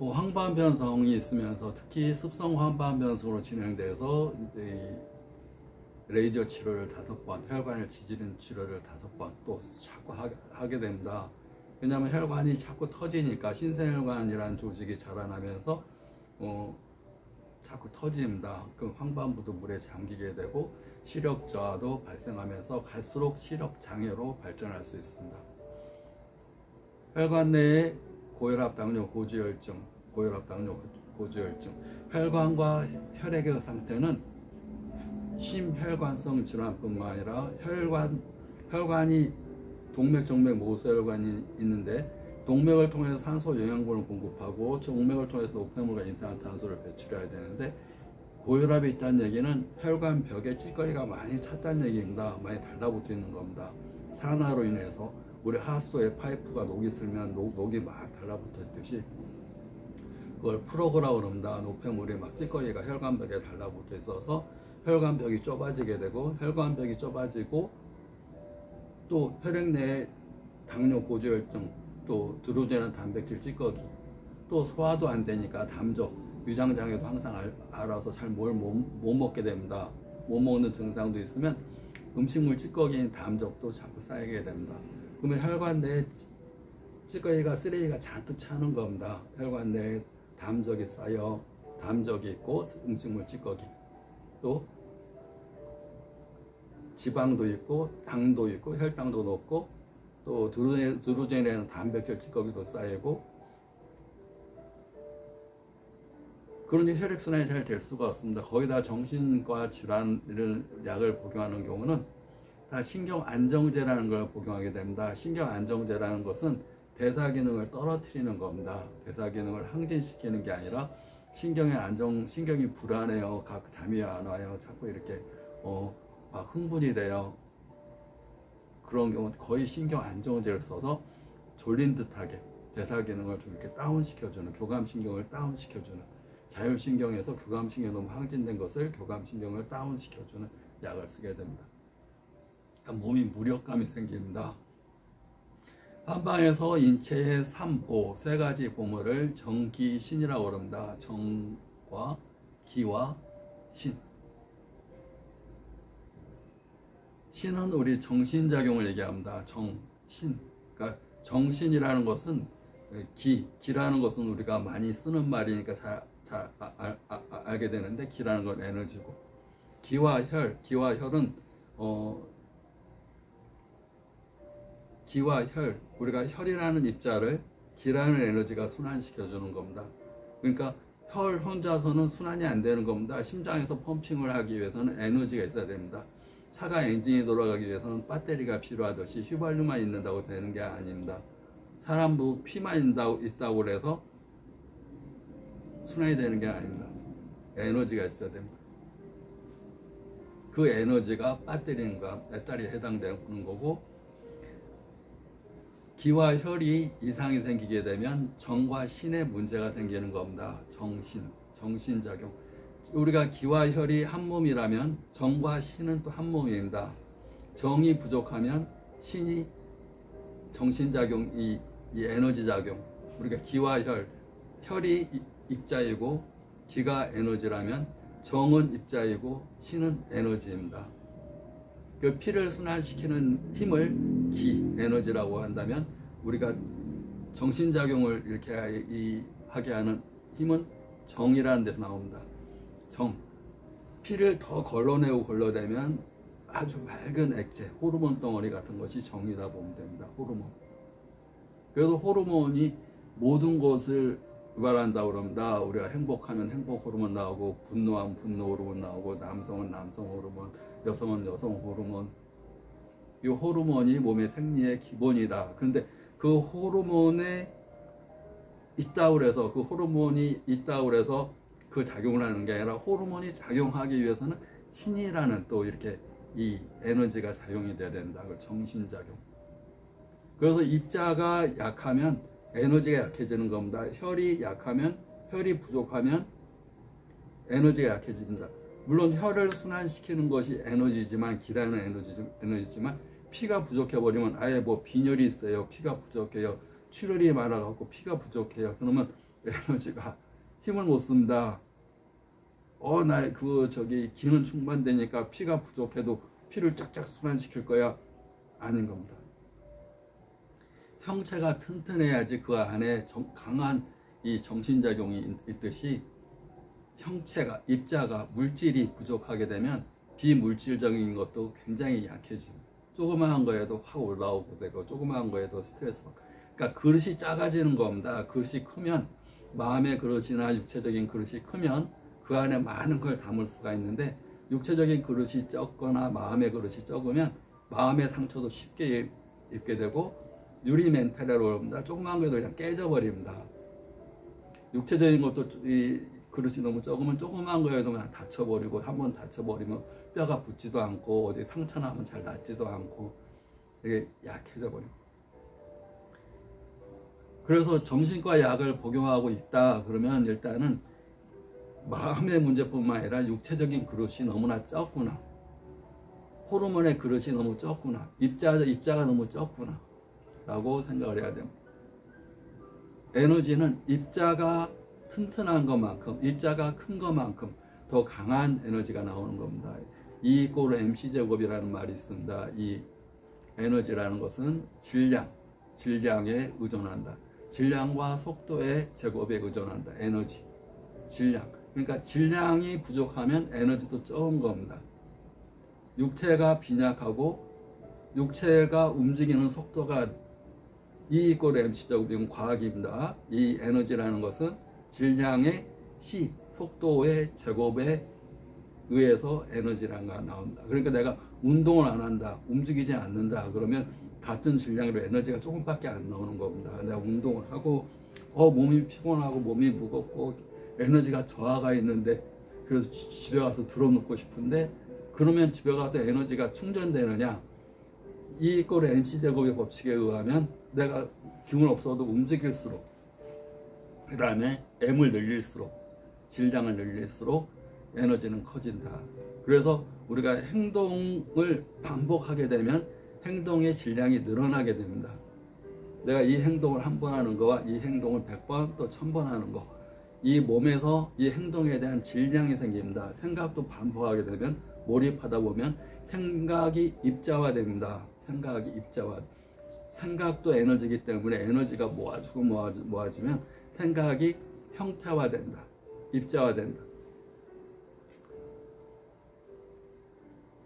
황반변성이 있으면서 특히 습성 황반변성으로 진행돼서 레이저 치료를 5번, 혈관을 지지는 치료를 5번 또 자꾸 하게 됩니다. 왜냐하면 혈관이 자꾸 터지니까 신생혈관이라는 조직이 자라나면서 자꾸 터집니다. 그럼 황반부도 물에 잠기게 되고 시력 저하도 발생하면서 갈수록 시력 장애로 발전할 수 있습니다. 혈관 내에 고혈압, 당뇨, 고지혈증, 혈관과 혈액의 상태는 심혈관성 질환뿐만 아니라 혈관이 동맥, 정맥, 모세혈관이 있는데 동맥을 통해서 산소 영양분을 공급하고 정맥을 통해서 노폐물과 이산화탄소를 배출해야 되는데 고혈압이 있다는 얘기는 혈관 벽에 찌꺼기가 많이 찼다는 얘기입니다. 많이 달라붙어 있는 겁니다. 산화로 인해서 우리 하수도에 파이프가 녹이 슬면 녹이 막 달라붙어 있듯이 그걸 프로그라고 그럽니다. 노폐물이 막 찌꺼기가 혈관벽에 달라붙어 있어서 혈관벽이 좁아지게 되고 혈관벽이 좁아지고 또 혈액 내에 당뇨, 고지혈증, 또 두루되는 단백질 찌꺼기, 또 소화도 안 되니까 담족, 위장장애도 항상 알아서 잘 뭘 못 먹게 됩니다. 못 먹는 증상도 있으면 음식물 찌꺼기인 담족도 자꾸 쌓이게 됩니다. 그러면 혈관 내에 찌꺼기가 쓰레기가 잔뜩 차는 겁니다. 혈관 내에 담족이 쌓여 담족이 있고 음식물 찌꺼기 또 지방도 있고 당도 있고 혈당도 높고 또 두루젠에는 단백질 찌꺼기도 쌓이고 그러니 혈액순환이 잘 될 수가 없습니다. 거의 다 정신과 질환 이런 약을 복용하는 경우는 다 신경안정제라는 걸 복용하게 됩니다. 신경안정제라는 것은 대사기능을 떨어뜨리는 겁니다. 대사기능을 항진시키는 게 아니라 신경이 불안해요. 잠이 안 와요. 자꾸 이렇게 막 흥분이 돼요. 그런 경우 거의 신경안정제를 써서 졸린 듯하게 대사기능을 좀 이렇게 다운시켜주는, 교감신경을 다운시켜주는, 자율신경에서 교감신경이 너무 항진된 것을 교감신경을 다운시켜주는 약을 쓰게 됩니다. 몸이 무력감이 생깁니다. 한방에서 인체의 3보, 3가지 보물을 정기신이라고 합니다. 정과 기와 신. 신은 우리 정신작용을 얘기합니다. 정신. 그러니까 정신이라는 것은 기라는 것은 우리가 많이 쓰는 말이니까 잘 알게 되는데 기라는 건 에너지고 기와 혈은 기와 혈, 우리가 혈이라는 입자를 기라는 에너지가 순환시켜 주는 겁니다. 그러니까 혈 혼자서는 순환이 안 되는 겁니다. 심장에서 펌핑을 하기 위해서는 에너지가 있어야 됩니다. 차가 엔진이 돌아가기 위해서는 배터리가 필요하듯이 휘발유만 있는다고 되는 게 아닙니다. 사람도 피만 있다고 해서 순환이 되는 게 아닙니다. 에너지가 있어야 됩니다. 그 에너지가 배터리인가 배터리에 해당되는 거고 기와 혈이 이상이 생기게 되면 정과 신의 문제가 생기는 겁니다. 정신작용. 우리가 기와 혈이 한 몸이라면 정과 신은 또 한 몸입니다. 정이 부족하면 신이 정신작용, 이 에너지작용. 우리가 기와 혈이 입자이고 기가 에너지라면 정은 입자이고 신은 에너지입니다. 그 피를 순환시키는 힘을 기, 에너지라고 한다면 우리가 정신작용을 이렇게 하게 하는 힘은 정이라는 데서 나옵니다. 정. 피를 더 걸러내면 아주 맑은 액체, 호르몬 덩어리 같은 것이 정이다 보면 됩니다. 호르몬. 그래서 호르몬이 모든 것을 유발한다고 그럽니다. 우리가 행복하면 행복 호르몬 나오고 분노하면 분노 호르몬 나오고 남성은 남성 호르몬, 여성은 여성 호르몬. 이 호르몬이 몸의 생리의 기본이다. 그런데 그 호르몬이 있다고 해서 그 작용을 하는 게 아니라 호르몬이 작용하기 위해서는 신이라는 또 이렇게 이 에너지가 작용이 돼야 된다. 그 정신작용. 그래서 입자가 약하면 에너지가 약해지는 겁니다. 혈이 부족하면 에너지가 약해집니다. 물론 혈을 순환시키는 것이 에너지지만 기라는 에너지지만 피가 부족해버리면 아예 빈혈이 있어요. 피가 부족해요. 출혈이 많아갖고 피가 부족해요. 그러면 에너지가 힘을 못 씁니다. 기는 충만되니까 피가 부족해도 피를 쫙쫙 순환시킬 거야. 아닌 겁니다. 형체가 튼튼해야지 그 안에 강한 이 정신작용이 있듯이 형체가, 입자가, 물질이 부족하게 되면 비물질적인 것도 굉장히 약해집니다. 조그마한 거에도 확 올라오고 되고, 조그마한 거에도 스트레스 받고. 그러니까 그릇이 작아지는 겁니다. 그릇이 크면, 마음의 그릇이나 육체적인 그릇이 크면 그 안에 많은 걸 담을 수가 있는데, 육체적인 그릇이 적거나 마음의 그릇이 적으면 마음의 상처도 쉽게 입게 되고 유리 멘탈이라고 합니다. 조그마한 거에도 그냥 깨져버립니다. 육체적인 것도 이 그릇이 너무 적으면 조그마한 거에도 그냥 다쳐버리고, 한번 다쳐버리면 뼈가 붙지도 않고 어디 상처 나면 잘 낫지도 않고 이게 약해져 버립니다. 그래서 정신과 약을 복용하고 있다 그러면 일단은 마음의 문제뿐만 아니라 육체적인 그릇이 너무나 적구나, 호르몬의 그릇이 너무 적구나, 입자가 너무 적구나 라고 생각을 해야 됩니다. 에너지는 입자가 튼튼한 것만큼, 입자가 큰 것만큼 더 강한 에너지가 나오는 겁니다. E = mc 제곱이라는 말이 있습니다. 이 에너지라는 것은 질량에 의존한다. 질량과 속도의 제곱에 의존한다. 에너지, 질량. 그러니까 질량이 부족하면 에너지도 적은 겁니다. 육체가 빈약하고 육체가 움직이는 속도가 E = mc 제곱이면 과학입니다. 이 에너지라는 것은 질량의 c, 속도의 제곱에 의해서 에너지라는 게 나온다. 그러니까 내가 운동을 안 한다, 움직이지 않는다 그러면 같은 질량으로 에너지가 조금밖에 안 나오는 겁니다. 내가 운동을 하고 몸이 피곤하고 몸이 무겁고 에너지가 저하가 있는데, 그래서 집에 가서 들어눕고 싶은데, 그러면 집에 가서 에너지가 충전되느냐? E = mc 제곱의 법칙에 의하면 내가 기운 없어도 움직일수록, 그 다음에 M을 늘릴수록, 질량을 늘릴수록 에너지는 커진다. 그래서 우리가 행동을 반복하게 되면 행동의 질량이 늘어나게 됩니다. 내가 이 행동을 한 번 하는 거와 이 행동을 100번 또 1000번 하는 거, 이 몸에서 이 행동에 대한 질량이 생깁니다. 생각도 반복하게 되면, 몰입하다 보면 생각이 입자화됩니다. 생각이 입자화. 생각도 에너지이기 때문에 에너지가 모아지고 모아지면 생각이 형태화된다. 입자화된다.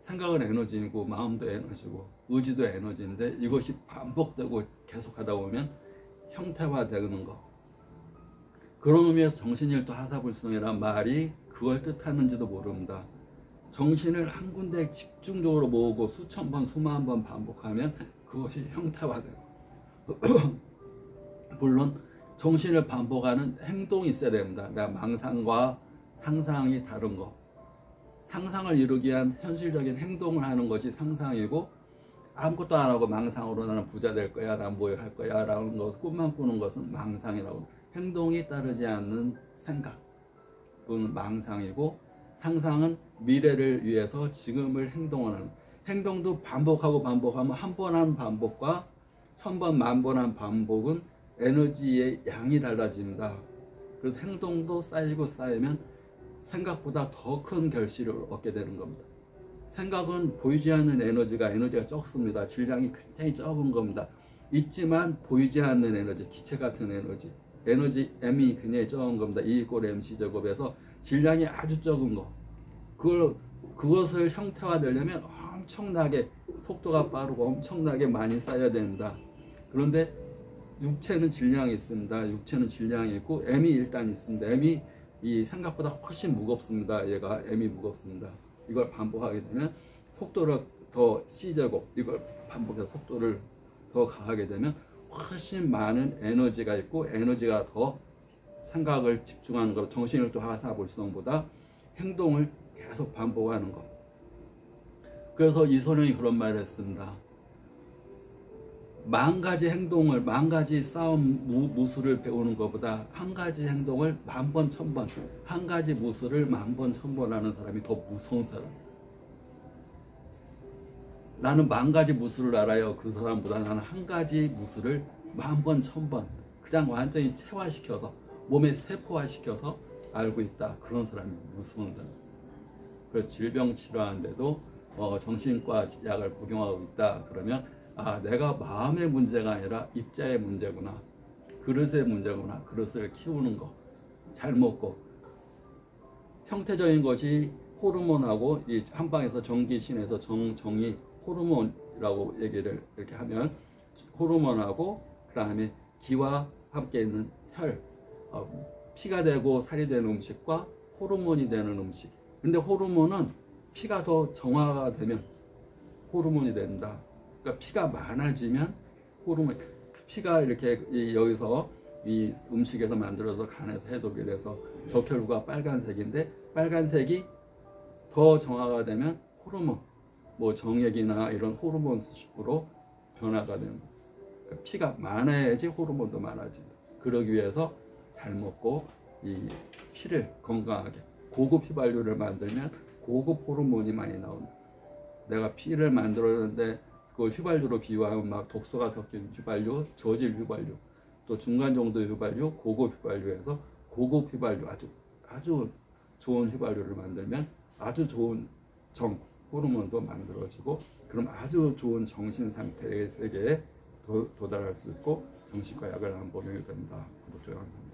생각은 에너지이고 마음도 에너지고 의지도 에너지인데, 이것이 반복되고 계속하다 보면 형태화되는 거. 그런 의미에서 정신일도 하사불성이라는 말이 그걸 뜻하는지도 모릅니다. 정신을 한 군데 집중적으로 모으고 수천 번, 수만 번 반복하면 그것이 형태화되고, 물론 정신을 반복하는 행동이 있어야 됩니다. 내가 망상과 상상이 다른 거. 상상을 이루기 위한 현실적인 행동을 하는 것이 상상이고, 아무것도 안 하고 망상으로 나는 부자 될 거야, 난 뭐 할 거야 라는 것, 꿈만 꾸는 것은 망상이라고. 행동이 따르지 않는 생각, 그건 망상이고, 상상은 미래를 위해서 지금을 행동하는, 행동도 반복하고 반복하면 한 번 한 반복과 1000번, 10,000번 한 반복은 에너지의 양이 달라집니다. 그래서 행동도 쌓이고 쌓이면 생각보다 더 큰 결실을 얻게 되는 겁니다. 생각은 보이지 않는 에너지가 적습니다. 질량이 굉장히 적은 겁니다. 있지만 보이지 않는 에너지, 기체 같은 에너지 M이 굉장히 적은 겁니다. E = mc 제곱에서 질량이 아주 적은 거, 그것을 형태화되려면 엄청나게 속도가 빠르고 엄청나게 많이 쌓여야 됩니다. 그런데 육체는 질량이 있습니다. 육체는 질량이 있고 M이 일단 있습니다. M이 이 생각보다 훨씬 무겁습니다. 얘가 M이 무겁습니다. 이걸 반복하게 되면 속도를 더 C제곱, 이걸 반복해서 속도를 더 가하게 되면 훨씬 많은 에너지가 있고, 에너지가 더 생각을 집중하는 것, 정신일도 하사불성보다 행동을 계속 반복하는 것. 그래서 이선영이 그런 말을 했습니다. 10,000가지 행동을, 10,000가지 싸움 무술을 배우는 것보다 한 가지 행동을 10,000번, 1000번, 한 가지 무술을 10,000번, 1000번 하는 사람이 더 무서운 사람. 나는 10,000가지 무술을 알아요. 그 사람보다 나는 한 가지 무술을 10,000번, 1000번 그냥 완전히 체화시켜서 몸에 세포화시켜서 알고 있다. 그런 사람이 무서운 사람. 그래서 질병 치료하는데도 정신과 약을 복용하고 있다. 그러면 내가 마음의 문제가 아니라 입자의 문제구나. 그릇의 문제구나. 그릇을 키우는 거. 잘 먹고. 형태적인 것이 호르몬하고 이 한방에서 정기신에서 정이 호르몬이라고 얘기를 이렇게 하면 호르몬하고 그다음에 기와 함께 있는 혈, 피가 되고 살이 되는 음식과 호르몬이 되는 음식. 근데 호르몬은 피가 더 정화가 되면 호르몬이 된다. 그러니까 피가 많아지면 호르몬, 피가 이렇게 여기서 이 음식에서 만들어서 간에서 해독이 돼서 적혈구가 빨간색인데 빨간색이 더 정화가 되면 호르몬, 뭐 정액이나 이런 호르몬으로 변화가 되는 거예요. 그러니까 피가 많아야지 호르몬도 많아진다. 그러기 위해서 잘 먹고 이 피를 건강하게 고급 휘발유를 만들면 고급 호르몬이 많이 나온다. 내가 피를 만들었는데 그걸 휘발유로 비유하면 막 독소가 섞인 휘발유, 저질 휘발유, 또 중간 정도 휘발유, 고급 휘발유에서 고급 휘발유 아주 좋은 휘발유를 만들면 아주 좋은 정 호르몬도 만들어지고 그럼 아주 좋은 정신 상태의 세계에 도달할 수 있고 정신과 약을 안 복용이 된다. 구독, 좋아요.